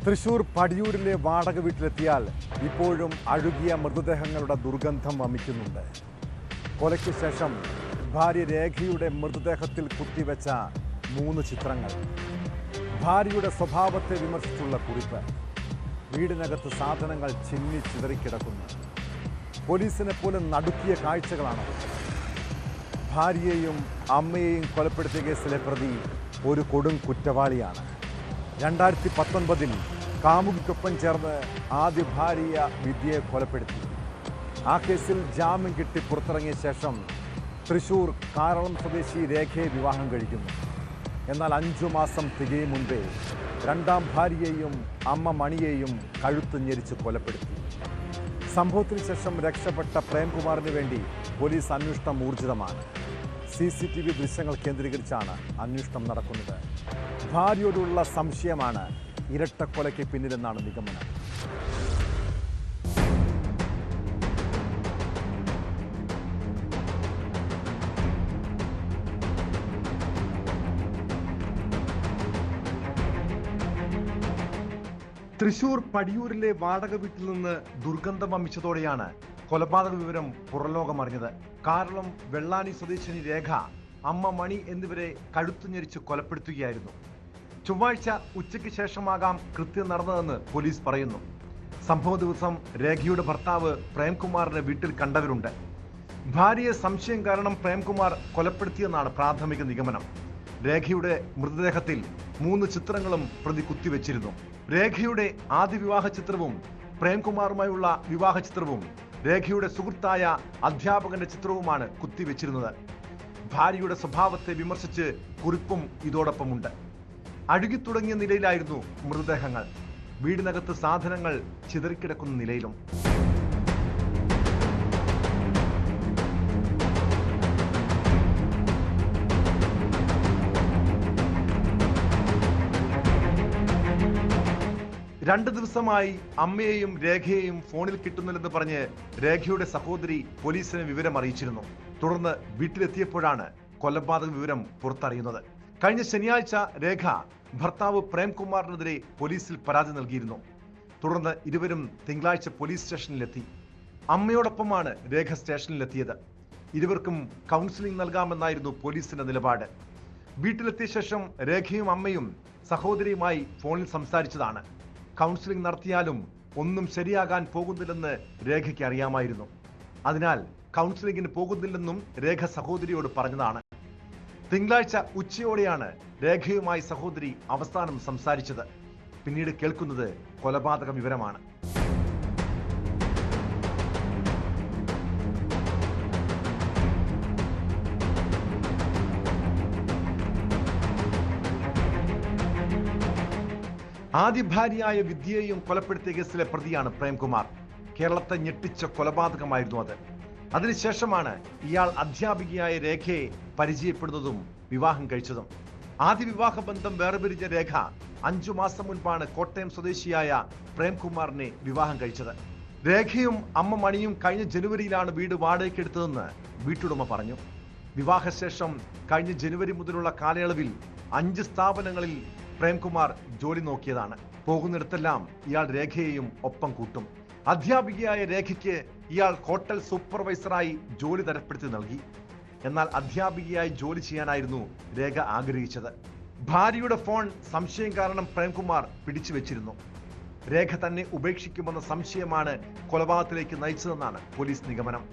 തൃശൂർ പടിയൂരിലെ വാടക വീട്ടിലെത്തിയാൽ ഇപ്പോഴും അഴുകിയ മൃതദേഹങ്ങളുടെ ദുർഗന്ധം വമിക്കുന്നുണ്ട്. കൊലയ്ക്ക് ശേഷം ഭാര്യ രേഖയുടെ മൃതദേഹത്തിൽ കുത്തിവെച്ച 3 ചിത്രങ്ങൾ, ഭാര്യയുടെ സ്വഭാവത്തെ വിമർശിച്ചുള്ള കുറിപ്പ്, വീടിനകത്ത് സാധനങ്ങൾ ചിന്നി ചിതറിക്കിടക്കുന്നു. പോലീസിനെ പോലും നടുക്കിയ കാഴ്ചകളാണ്. ഭാര്യയെയും അമ്മയെയും കൊലപ്പെടുത്തിയ കേസിലെ പ്രതി ഒരു കൊടും കുറ്റവാളിയാണ്. 2019 കാമുകിക്കൊപ്പം ചേർന്ന് ആദ്യ ഭാര്യ വിദ്യയെ കൊലപ്പെടുത്തി. ആ കേസിൽ ജാമ്യം കിട്ടി പുറത്തിറങ്ങിയ ശേഷം തൃശൂർ കാരളം സ്വദേശി രേഖയെ വിവാഹം കഴിക്കുന്നു. എന്നാൽ 5 മാസം തികയും മുൻപേ 2ാം ഭാര്യയെയും അമ്മ മണിയെയും കഴുത്ത് ഞെരിച്ച് കൊലപ്പെടുത്തി. സംഭവത്തിന് ശേഷം രക്ഷപ്പെട്ട പ്രേംകുമാറിന് വേണ്ടി പോലീസ് അന്വേഷണം ഊർജിതമാണ്. CCTV ദൃശ്യങ്ങൾ കേന്ദ്രീകരിച്ചാണ് അന്വേഷണം നടക്കുന്നത്. ഭാര്യയോടുള്ള സംശയമാണ് ഇരട്ടക്കൊലയ്ക്ക് പിന്നിലെന്നാണ് നിഗമനം. തൃശൂർ പടിയൂരിലെ വാടക വീട്ടിൽ നിന്ന് ദുർഗന്ധം വമിച്ചതോടെയാണ് കൊലപാതക വിവരം പുറംലോകമറിഞ്ഞത്. കാരളം വെള്ളാനി സ്വദേശിനി രേഖ, അമ്മ മണി എന്നിവരെ കഴുത്തു ഞെരിച്ച് കൊലപ്പെടുത്തുകയായിരുന്നു. ചൊവ്വാഴ്ച ഉച്ചയ്ക്ക് ശേഷമാകാം കൃത്യം നടന്നതെന്ന് പോലീസ് പറയുന്നു. സംഭവ ദിവസം രേഖയുടെ ഭർത്താവ് പ്രേംകുമാറിനെ വീട്ടിൽ കണ്ടവരുണ്ട്. ഭാര്യയെ സംശയം കാരണം പ്രേംകുമാർ കൊലപ്പെടുത്തിയെന്നാണ് പ്രാഥമിക നിഗമനം. രേഖയുടെ മൃതദേഹത്തിൽ 3 ചിത്രങ്ങളും പ്രതി കുത്തിവെച്ചിരുന്നു. രേഖയുടെ ആദ്യ വിവാഹ ചിത്രവും പ്രേംകുമാറുമായുള്ള വിവാഹ ചിത്രവും രേഖയുടെ സുഹൃത്തായ അധ്യാപകന്റെ ചിത്രവുമാണ് കുത്തിവെച്ചിരുന്നത്. ഭാര്യയുടെ സ്വഭാവത്തെ വിമർശിച്ച് കുറിപ്പും ഇതോടൊപ്പമുണ്ട്. അഴുകിത്തുടങ്ങിയ നിലയിലായിരുന്നു മൃതദേഹങ്ങൾ. വീടിനകത്ത് സാധനങ്ങൾ ചിതറിക്കിടക്കുന്ന നിലയിലും. രണ്ട് ദിവസമായി അമ്മയെയും രേഖയെയും ഫോണിൽ കിട്ടുന്നില്ലെന്ന് പറഞ്ഞ് രേഖയുടെ സഹോദരി പോലീസിനെ വിവരം അറിയിച്ചിരുന്നു. തുടർന്ന് വീട്ടിലെത്തിയപ്പോഴാണ് കൊലപാതക വിവരം പുറത്തറിയുന്നത്. കഴിഞ്ഞ ശനിയാഴ്ച രേഖ ഭർത്താവ് പ്രേംകുമാറിനെതിരെ പോലീസിൽ പരാതി നൽകിയിരുന്നു. തുടർന്ന് ഇരുവരും തിങ്കളാഴ്ച പോലീസ് സ്റ്റേഷനിലെത്തി. അമ്മയോടൊപ്പമാണ് രേഖ സ്റ്റേഷനിലെത്തിയത്. ഇരുവർക്കും കൗൺസിലിംഗ് നൽകാമെന്നായിരുന്നു പോലീസിന്റെ നിലപാട്. വീട്ടിലെത്തിയ ശേഷം രേഖയും അമ്മയും സഹോദരിയുമായി ഫോണിൽ സംസാരിച്ചതാണ്. കൗൺസിലിംഗ് നടത്തിയാലും ഒന്നും ശരിയാകാൻ പോകുന്നില്ലെന്ന് രേഖയ്ക്ക് അറിയാമായിരുന്നു. അതിനാൽ കൗൺസിലിംഗിന് പോകുന്നില്ലെന്നും രേഖ സഹോദരിയോട് പറഞ്ഞതാണ്. തിങ്കളാഴ്ച ഉച്ചയോടെയാണ് രേഖയുമായി സഹോദരി അവസാനം സംസാരിച്ചത്. പിന്നീട് കേൾക്കുന്നത് കൊലപാതക വിവരമാണ്. ആദ്യ ഭാര്യയായ വിദ്യയെയും കൊലപ്പെടുത്തിയ കേസിലെ പ്രതിയാണ് പ്രേംകുമാർ. കേരളത്തെ ഞെട്ടിച്ച കൊലപാതകമായിരുന്നു അത്. അതിനുശേഷമാണ് ഇയാൾ അധ്യാപികയായ രേഖയെ പരിചയപ്പെടുന്നതും വിവാഹം കഴിച്ചതും. ആദ്യ വിവാഹ ബന്ധം വേർപിരിഞ്ഞ രേഖ 5 മാസം മുൻപാണ് കോട്ടയം സ്വദേശിയായ പ്രേംകുമാറിനെ വിവാഹം കഴിച്ചത്. രേഖയും അമ്മ മണിയും കഴിഞ്ഞ ജനുവരിയിലാണ് വീട് വാടകയ്ക്കെടുത്തതെന്ന് വീട്ടുടമ പറഞ്ഞു. വിവാഹശേഷം കഴിഞ്ഞ ജനുവരി മുതലുള്ള കാലയളവിൽ 5 സ്ഥാപനങ്ങളിൽ പ്രേംകുമാർ ജോലി നോക്കിയതാണ്. പോകുന്നിടത്തെല്ലാം ഇയാൾ രേഖയെയും ഒപ്പം കൂട്ടും. അധ്യാപികയായ രേഖയ്ക്ക് ഇയാൾ ഹോട്ടൽ സൂപ്പർവൈസറായി ജോലി തരപ്പെടുത്തി നൽകി. എന്നാൽ അധ്യാപികയായി ജോലി ചെയ്യാനായിരുന്നു രേഖ ആഗ്രഹിച്ചത്. ഭാര്യയുടെ ഫോൺ സംശയം കാരണം പ്രേംകുമാർ പിടിച്ചു വെച്ചിരുന്നു. രേഖ തന്നെ ഉപേക്ഷിക്കുമെന്ന സംശയമാണ് കൊലപാതകത്തിലേക്ക് നയിച്ചതെന്നാണ് പോലീസ് നിഗമനം.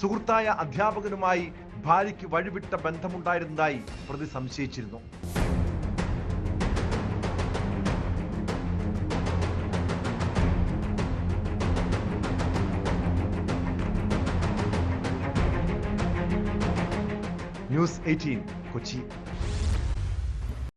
സുഹൃത്തായ അധ്യാപകനുമായി ഭാര്യയ്ക്ക് വഴിവിട്ട ബന്ധമുണ്ടായിരുന്നതായി പ്രതി സംശയിച്ചിരുന്നു. ന്യൂസ് 18 കൊച്ചി.